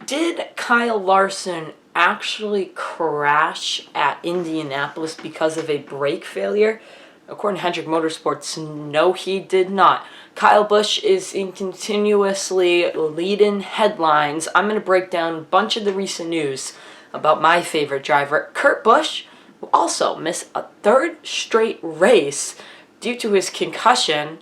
Did Kyle Larson actually crash at Indianapolis because of a brake failure? According to Hendrick Motorsports, no, he did not. Kyle Busch is in continuously leading headlines. I'm going to break down a bunch of the recent news about my favorite driver, Kurt Busch, who also missed a third straight race due to his concussion.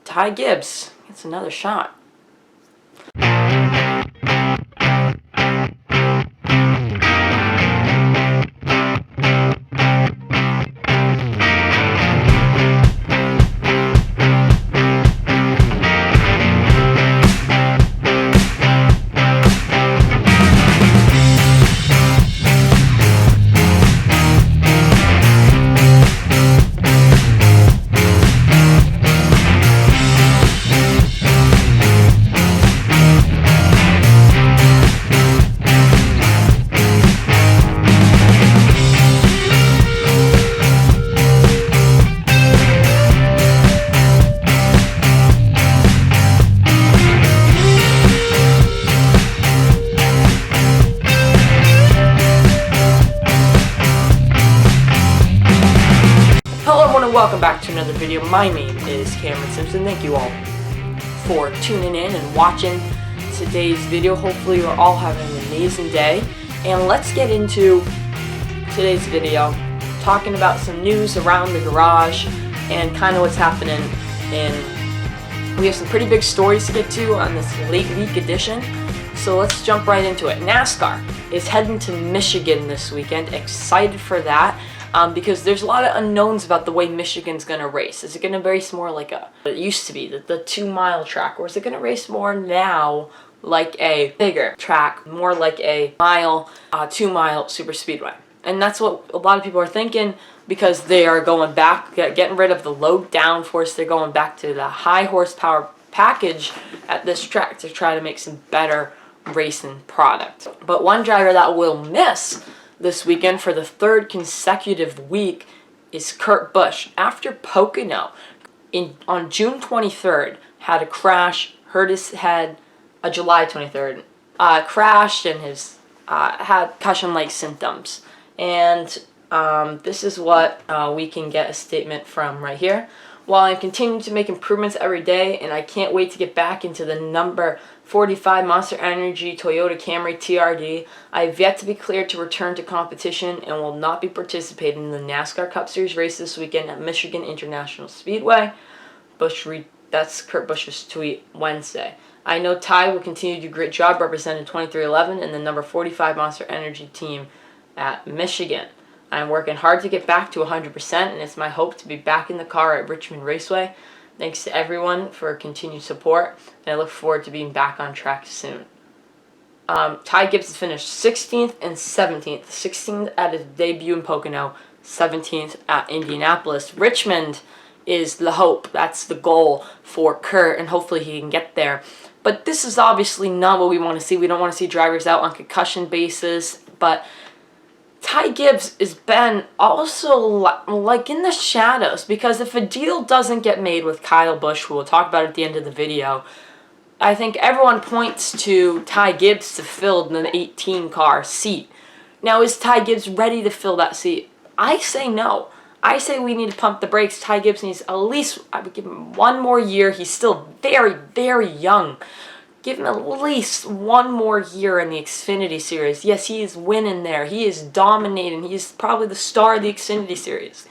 Ty Gibbs gets another shot. Hello everyone and welcome back to another video. My name is Cameron Simpson. Thank you all for tuning in and watching today's video. Hopefully you're all having an amazing day. And let's get into today's video, talking about some news around the garage and kind of what's happening. And we have some pretty big stories to get to on this late week edition. So let's jump right into it. NASCAR is heading to Michigan this weekend. Excited for that. Because there's a lot of unknowns about the way Michigan's going to race. Is it going to race more like it used to be, the 2-mile track, or is it going to race more now like a bigger track, more like a 2-mile super speedway? And that's what a lot of people are thinking, because they are going back, getting rid of the low downforce. They're going back to the high horsepower package at this track to try to make some better racing product. But one driver that will miss this weekend for the third consecutive week is Kurt Busch. After Pocono on June 23rd, had a crash, hurt his head, July 23rd, crashed and had concussion-like symptoms. And this is what we can get a statement from right here. While I'm continuing to make improvements every day, and I can't wait to get back into the number 45 Monster Energy Toyota Camry TRD, I have yet to be cleared to return to competition and will not be participating in the NASCAR Cup Series race this weekend at Michigan International Speedway. That's Kurt Busch's tweet Wednesday. I know Ty will continue to do a great job representing 2311 and the number 45 Monster Energy team at Michigan. I'm working hard to get back to 100%, and it's my hope to be back in the car at Richmond Raceway. Thanks to everyone for continued support, and I look forward to being back on track soon. Ty Gibbs finished 16th and 17th. 16th at his debut in Pocono, 17th at Indianapolis. Richmond is the hope. That's the goal for Kurt, and hopefully he can get there. But this is obviously not what we want to see. We don't want to see drivers out on concussion basis, but Ty Gibbs has been also like in the shadows, because if a deal doesn't get made with Kyle Busch, who we'll talk about at the end of the video, I think everyone points to Ty Gibbs to fill the 18 car seat. Now, is Ty Gibbs ready to fill that seat? I say no. I say we need to pump the brakes. Ty Gibbs needs at least, I would give him one more year. He's still very, very young. Give him at least one more year in the Xfinity Series. Yes, he is winning there. He is dominating. He is probably the star of the Xfinity Series.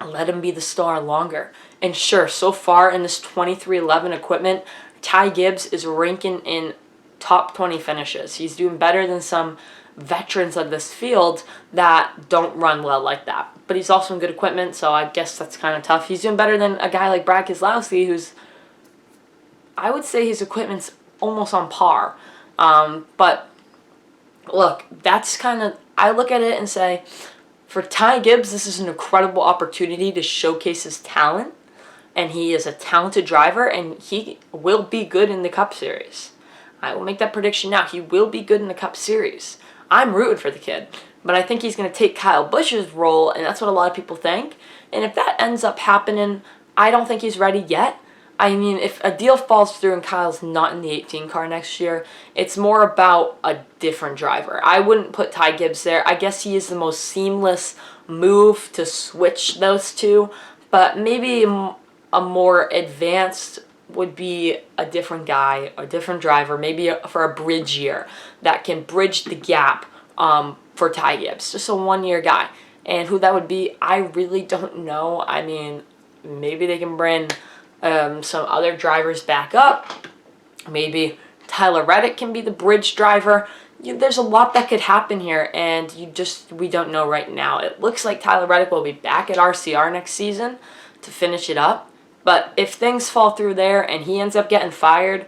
Let him be the star longer. And sure, so far in this 2311 equipment, Ty Gibbs is ranking in top 20 finishes. He's doing better than some veterans of this field that don't run well like that. But he's also in good equipment, so I guess that's kind of tough. He's doing better than a guy like Brad Keselowski, who's, I would say his equipment's almost on par. But look, that's kind of, I look at it and say, for Ty Gibbs, this is an incredible opportunity to showcase his talent. And he is a talented driver, and he will be good in the Cup Series. I will make that prediction now. He will be good in the Cup Series. I'm rooting for the kid, but I think he's going to take Kyle Busch's role, and that's what a lot of people think. And if that ends up happening, I don't think he's ready yet. I mean, if a deal falls through and Kyle's not in the 18 car next year, it's more about a different driver. I wouldn't put Ty Gibbs there. I guess he is the most seamless move to switch those two, but maybe a more advanced would be a different guy, a different driver, maybe for a bridge year that can bridge the gap for Ty Gibbs. Just a 1-year guy. And who that would be, I really don't know. I mean, maybe they can bring some other drivers back up. Maybe Tyler Reddick can be the bridge driver. There's a lot that could happen here, and we don't know right now. It looks like Tyler Reddick will be back at RCR next season to finish it up. But if things fall through there and he ends up getting fired,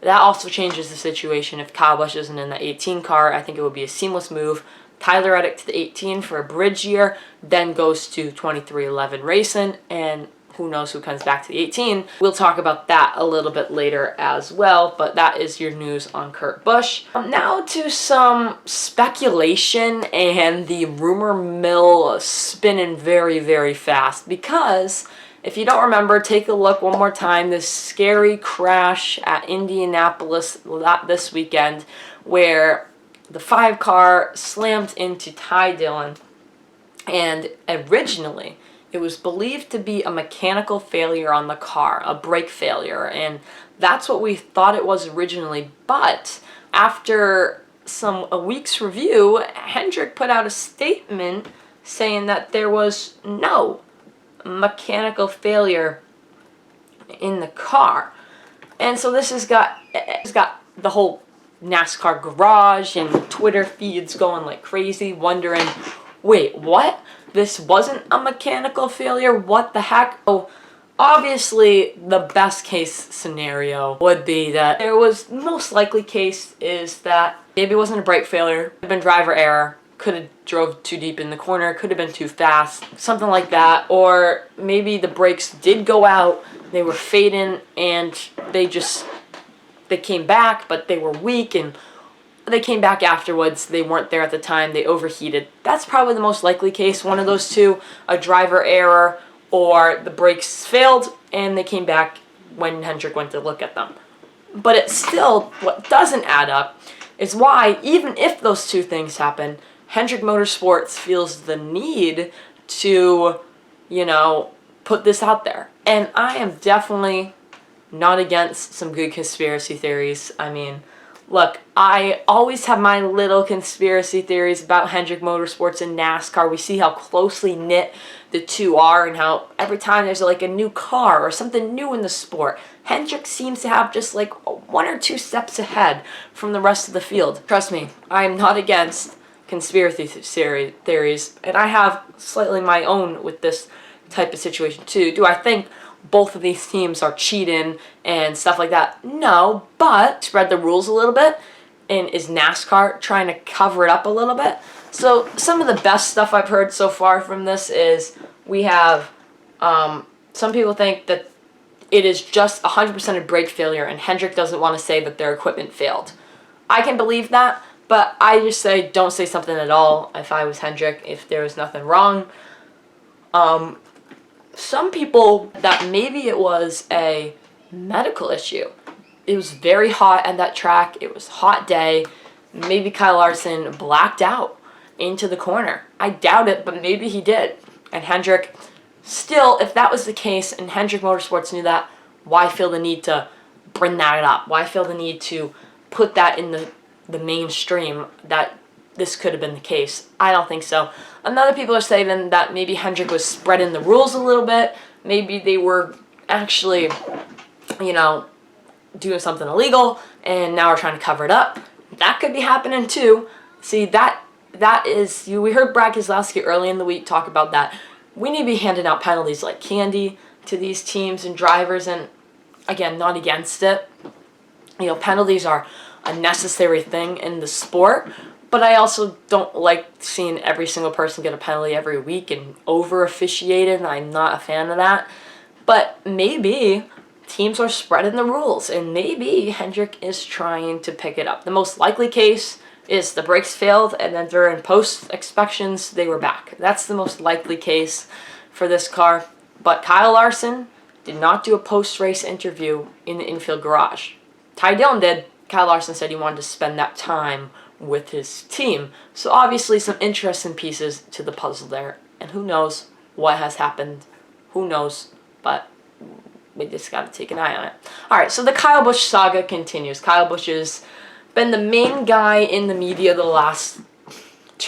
that also changes the situation. If Kyle Busch isn't in the 18 car, I think it would be a seamless move. Tyler Reddick to the 18 for a bridge year, then goes to 2311 Racing, and who knows who comes back to the 18. We'll talk about that a little bit later as well, but that is your news on Kurt Busch. Now to some speculation and the rumor mill spinning very, very fast, because if you don't remember, take a look one more time. This scary crash at Indianapolis this weekend where the 5 car slammed into Ty Dillon, and originally it was believed to be a mechanical failure on the car, a brake failure, and that's what we thought it was originally. But after a week's review, Hendrick put out a statement saying that there was no mechanical failure in the car. And so this has got the whole NASCAR garage and Twitter feeds going like crazy, wondering, wait, what? This wasn't a mechanical failure? What the heck? Oh, obviously the best case scenario would be that there was, most likely case is that maybe it wasn't a brake failure, could have been driver error, could have drove too deep in the corner, could have been too fast, something like that. Or maybe the brakes did go out, they were fading, and they came back, but they were weak, and they came back afterwards. They weren't there at the time, they overheated. That's probably the most likely case, one of those two, a driver error, or the brakes failed, and they came back when Hendrick went to look at them. But it's still, what doesn't add up is why, even if those two things happen, Hendrick Motorsports feels the need to, put this out there. And I am definitely not against some good conspiracy theories. I mean, look, I always have my little conspiracy theories about Hendrick Motorsports and NASCAR. We see how closely knit the two are, and how every time there's like a new car or something new in the sport, Hendrick seems to have just like 1 or 2 steps ahead from the rest of the field. Trust me, I am not against conspiracy theories, and I have slightly my own with this type of situation too. Do I think both of these teams are cheating and stuff like that? No, but spread the rules a little bit, and is NASCAR trying to cover it up a little bit? So some of the best stuff I've heard so far from this is we have some people think that it is just 100% a brake failure, and Hendrick doesn't want to say that their equipment failed. I can believe that, but I just say don't say something at all if I was Hendrick, if there was nothing wrong. Some people that maybe it was a medical issue. It was very hot at that track. It was a hot day. Maybe Kyle Larson blacked out into the corner. I doubt it, but maybe he did. And Hendrick, still, if that was the case and Hendrick Motorsports knew that, why feel the need to bring that up? Why feel the need to put that in the mainstream that this could have been the case? I don't think so. Another people are saying that maybe Hendrick was spreading the rules a little bit. Maybe they were actually, doing something illegal, and now we're trying to cover it up. That could be happening too. See, that is, we heard Brad Keselowski early in the week talk about that. We need to be handing out penalties like candy to these teams and drivers, and again, not against it. Penalties are a necessary thing in the sport, but I also don't like seeing every single person get a penalty every week and over-officiated, and I'm not a fan of that. But maybe teams are spreading the rules, and maybe Hendrick is trying to pick it up. The most likely case is the brakes failed, and then during post-inspections, they were back. That's the most likely case for this car. But Kyle Larson did not do a post-race interview in the infield garage. Ty Dillon did. Kyle Larson said he wanted to spend that time with his team. So obviously some interesting pieces to the puzzle there. And who knows what has happened. Who knows, but we just got to take an eye on it. Alright, so the Kyle Busch saga continues. Kyle Busch has been the main guy in the media the last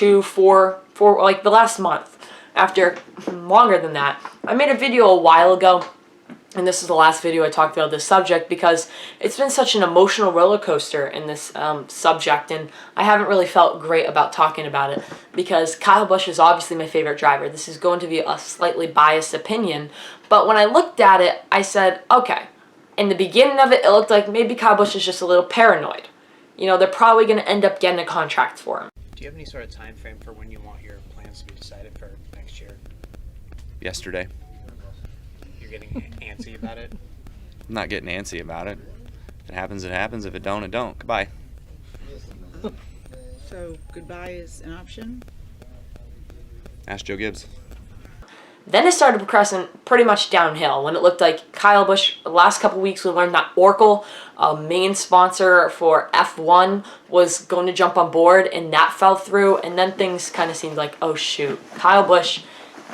like the last month. After longer than that. I made a video a while ago, and this is the last video I talked about this subject because it's been such an emotional roller coaster in this subject, and I haven't really felt great about talking about it because Kyle Busch is obviously my favorite driver. This is going to be a slightly biased opinion, but when I looked at it, I said, okay, in the beginning of it, it looked like maybe Kyle Busch is just a little paranoid. You know, they're probably going to end up getting a contract for him. Do you have any sort of time frame for when you want your plans to be decided for next year? Yesterday. You're getting antsy about it? I'm not getting antsy about it. If it happens, it happens. If it don't, it don't. Goodbye. So goodbye is an option? Ask Joe Gibbs. Then it started progressing pretty much downhill when it looked like Kyle Busch, the last couple weeks we learned that Oracle, a main sponsor for F1, was going to jump on board, and that fell through, and then things kind of seemed like, oh shoot, Kyle Busch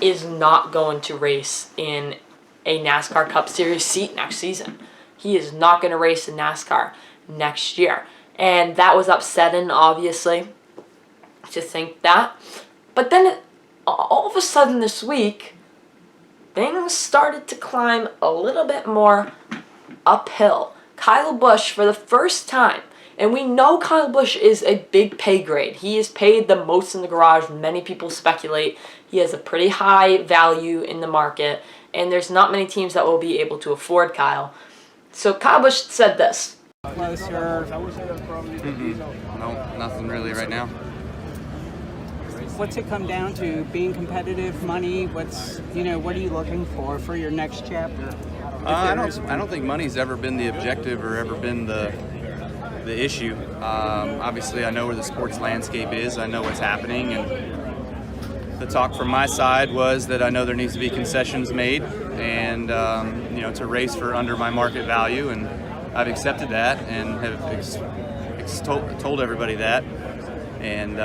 is not going to race in a NASCAR Cup Series seat next season. He is not going to race in NASCAR next year. And that was upsetting, obviously, to think that. But then all of a sudden this week, things started to climb a little bit more uphill. Kyle Busch, for the first time, and we know Kyle Busch is a big pay grade. He is paid the most in the garage. Many people speculate he has a pretty high value in the market, and there's not many teams that will be able to afford Kyle. So Kyle Busch said this. Closer. No, nothing really right now. What's it come down to? Being competitive, money? What are you looking for your next chapter? I don't think money's ever been the objective or ever been the issue. Obviously, I know where the sports landscape is. I know what's happening, and the talk from my side was that I know there needs to be concessions made, and to race for under my market value, and I've accepted that and have told everybody that, and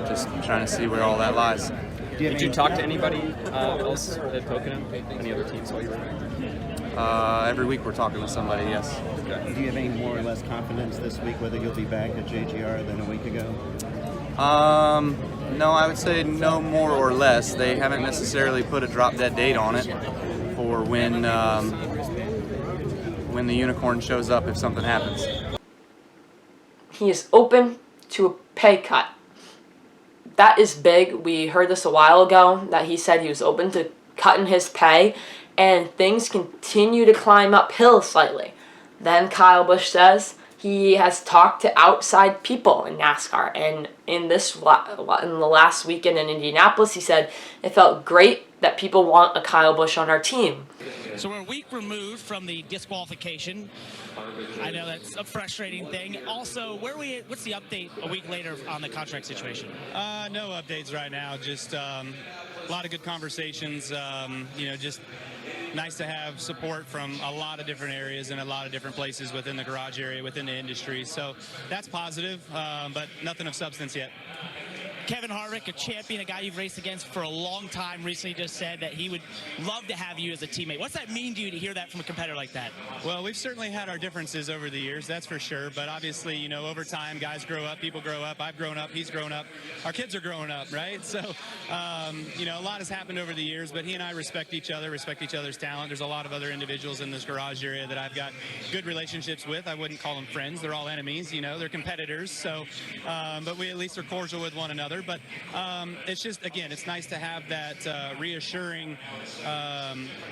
just trying to see where all that lies. Did you talk to anybody else at Pocono? Any other teams while you were there? Every week we're talking with somebody, yes. Do you have any more or less confidence this week whether you'll be back at JGR than a week ago? No, I would say no more or less. They haven't necessarily put a drop-dead date on it for when the unicorn shows up if something happens. He is open to a pay cut. That is big. We heard this a while ago, that he said he was open to cutting his pay, and things continue to climb uphill slightly. Then Kyle Busch says he has talked to outside people in NASCAR, and in the last weekend in Indianapolis, he said it felt great that people want a Kyle Busch on our team. So we're a week removed from the disqualification. I know that's a frustrating thing. Also, what's the update a week later on the contract situation? No updates right now. Just a lot of good conversations. Just nice to have support from a lot of different areas and a lot of different places within the garage area, within the industry. So that's positive, but nothing of substance yet. Kevin Harvick, a champion, a guy you've raced against for a long time, recently just said that he would love to have you as a teammate. What's that mean to you to hear that from a competitor like that? Well, we've certainly had our differences over the years, that's for sure. But obviously, over time, guys grow up, people grow up. I've grown up, he's grown up. Our kids are growing up, right? So, a lot has happened over the years, but he and I respect each other, respect each other's talent. There's a lot of other individuals in this garage area that I've got good relationships with. I wouldn't call them friends. They're all enemies, they're competitors. So, but we at least are cordial with one another. But it's just, again, it's nice to have that reassuring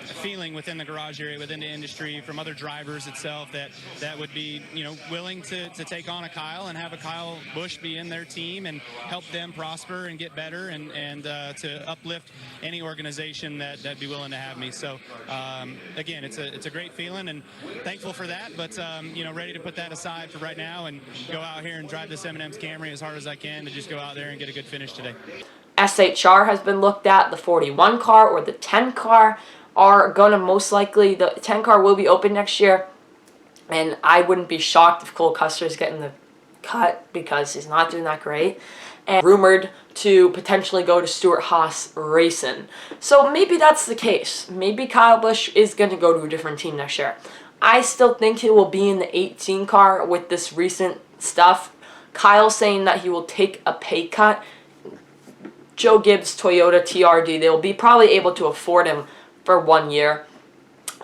feeling within the garage area, within the industry, from other drivers itself that would be, willing to take on a Kyle and have a Kyle Busch be in their team and help them prosper and get better and to uplift any organization that'd be willing to have me. So, again, it's a great feeling and thankful for that, but, ready to put that aside for right now and go out here and drive this M&M's Camry as hard as I can to just go out there and get a good finish today. SHR has been looked at, the 41 car or the 10 car. are going to most likely, the 10 car will be open next year, and I wouldn't be shocked if Cole Custer's getting the cut because he's not doing that great, and rumored to potentially go to Stewart-Haas Racing. So maybe that's the case. Maybe Kyle Busch is going to go to a different team next year. I still think he will be in the 18 car with this recent stuff. Kyle saying that he will take a pay cut. Joe Gibbs, Toyota, TRD, they will be probably able to afford him for 1 year.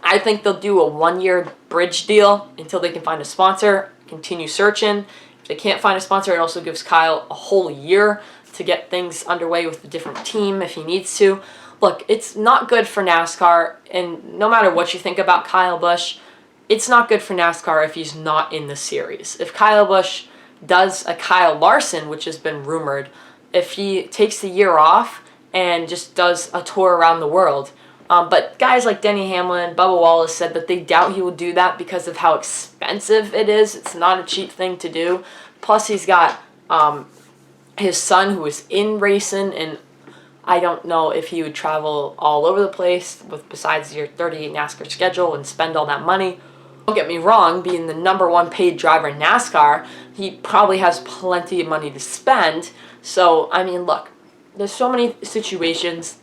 I think they'll do a 1-year bridge deal until they can find a sponsor, continue searching. If they can't find a sponsor, it also gives Kyle a whole year to get things underway with a different team if he needs to. Look, it's not good for NASCAR, and no matter what you think about Kyle Busch, it's not good for NASCAR if he's not in the series. If Kyle Busch does a Kyle Larson, which has been rumored, if he takes the year off and just does a tour around the world. But guys like Denny Hamlin, Bubba Wallace said that they doubt he will do that because of how expensive it is. It's not a cheap thing to do. Plus, he's got his son who is in racing, and I don't know if he would travel all over the place with besides your 38 NASCAR schedule and spend all that money. Don't get me wrong, being the #1 paid driver in NASCAR, he probably has plenty of money to spend. So, I mean, look, there's so many situations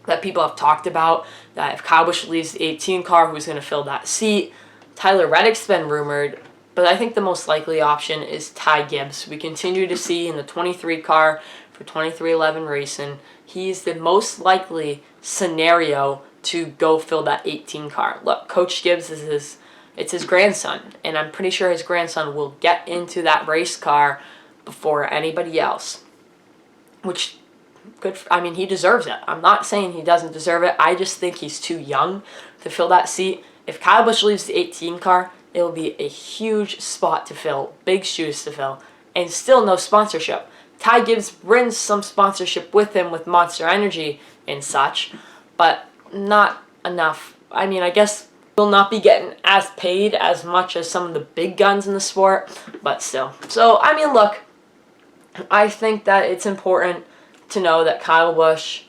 that people have talked about that if Kyle Busch leaves the 18 car, who's going to fill that seat? Tyler Reddick's been rumored, but I think the most likely option is Ty Gibbs. We continue to see in the 23 car for 2311 Racing, he's the most likely scenario to go fill that 18 car. Look, Coach Gibbs is his grandson, and I'm pretty sure his grandson will get into that race car before anybody else, which I mean, he deserves it. I'm not saying he doesn't deserve it. I just think he's too young to fill that seat. If Kyle Busch leaves the 18 car, it will be a huge spot to fill, big shoes to fill, and still no sponsorship. Ty Gibbs brings some sponsorship with him with Monster Energy and such, but not enough. I mean, I guess will not be getting as paid as much as some of the big guns in the sport, but still. So, I mean, look, I think that it's important to know that Kyle Busch's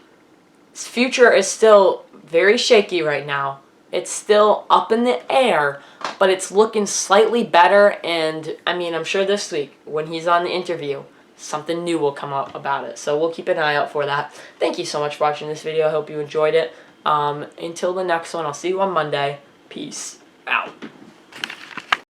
future is still very shaky right now. It's still up in the air, but it's looking slightly better, and I mean, I'm sure this week when he's on the interview, something new will come up about it. So we'll keep an eye out for that. Thank you so much for watching this video. I hope you enjoyed it. Until the next one, I'll see you on Monday. Peace out.